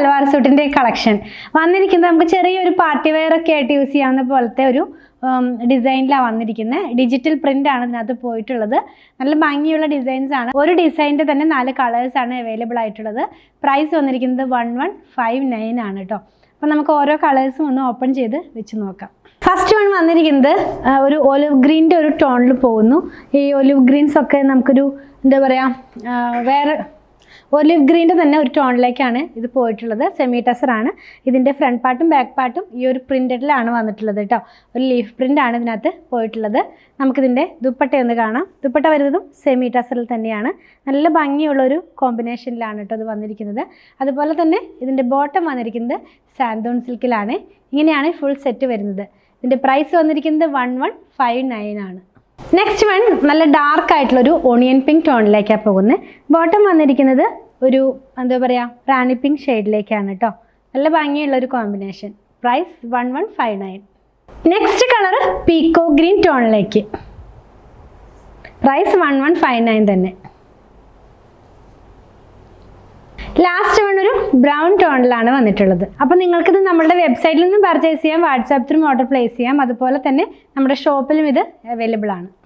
Salwar സൂട്ടിൻ്റെ collection വന്നിരിക്കുന്നത് നമുക്ക് ചെറിയൊരു പാർട്ടി വെയർ ഒക്കെ ആയിട്ട് യൂസ് ചെയ്യാവുന്ന പോലത്തെ ഒരു ഡിസൈനിലാണ് വന്നിരിക്കുന്നത്. ഡിജിറ്റൽ പ്രിന്റ് ആണ് ഇതിനകത്ത് പോയിട്ടുള്ളത്. നല്ല ഭംഗിയുള്ള ഡിസൈൻസ് ആണ്. ഒരു ഡിസൈനിൻ്റെ തന്നെ 4 കളേഴ്സ് ആണ് അവൈലബിൾ ആയിട്ടുള്ളത്. പ്രൈസ് വന്നിരിക്കുന്നത് 1159 ആണ് കേട്ടോ. അപ്പോൾ നമുക്ക് ഓരോ കളേഴ്സും ഒന്ന് ഓപ്പൺ ചെയ്ത് വെച്ച് നോക്കാം. ഫസ്റ്റ് വൺ വന്നിരിക്കുന്നത് ഒരു ഒലിവ് ഗ്രീൻ്റെ ഒരു ടോണിൽ പോകുന്നു. ഈ ഒലിവ് ഗ്രീൻസ് ഒക്കെ നമുക്കൊരു എന്താ പറയുക, വേറെ ഒലിവ് ഗ്രീൻ്റെ തന്നെ ഒരു ടോണിലേക്കാണ് ഇത് പോയിട്ടുള്ളത്. സെമി ടസറാണ്. ഇതിൻ്റെ ഫ്രണ്ട് പാർട്ടും ബാക്ക് പാർട്ടും ഈ ഒരു പ്രിൻറ്റഡിലാണ് വന്നിട്ടുള്ളത് കേട്ടോ. ഒരു ലീഫ് പ്രിൻ്റ് ആണ് ഇതിനകത്ത് പോയിട്ടുള്ളത്. നമുക്കിതിൻ്റെ ദുപ്പട്ട ഒന്ന് കാണാം. ദുപ്പട്ട വരുന്നതും സെമി ടസറിൽ തന്നെയാണ്. നല്ല ഭംഗിയുള്ളൊരു കോമ്പിനേഷനിലാണ് കേട്ടോ ഇത് വന്നിരിക്കുന്നത്. അതുപോലെ തന്നെ ഇതിൻ്റെ ബോട്ടം വന്നിരിക്കുന്നത് സാന്തോൺ സിൽക്കിലാണ്. ഇങ്ങനെയാണ് ഫുൾ സെറ്റ് വരുന്നത്. ഇതിൻ്റെ പ്രൈസ് വന്നിരിക്കുന്നത് 1159 ആണ്. നെക്സ്റ്റ് വൺ നല്ല ഡാർക്ക് ആയിട്ടുള്ളൊരു ഓണിയൻ പിങ്ക് ടോണിലേക്കാണ് പോകുന്നത്. ബോട്ടം വന്നിരിക്കുന്നത് ഒരു എന്താ പറയുക, റാണി പിങ്ക് ഷെയ്ഡിലേക്കാണ് കേട്ടോ. നല്ല ഭംഗിയുള്ളൊരു combination. Price 1159. Next colour peacock green ടോണിലേക്ക്. പ്രൈസ് 1159 തന്നെ. ലാസ്റ്റ് വൺ ഒരു ബ്രൗൺ ടോണിലാണ് വന്നിട്ടുള്ളത്. അപ്പോൾ നിങ്ങൾക്കിത് നമ്മുടെ വെബ്സൈറ്റിൽ നിന്നും പർച്ചേസ് ചെയ്യാം, വാട്സാപ്പ് ത്രൂ ഓർഡർ പ്ലേസ് ചെയ്യാം. അതുപോലെ തന്നെ നമ്മുടെ ഷോപ്പിലും ഇത് അവൈലബിൾ ആണ്.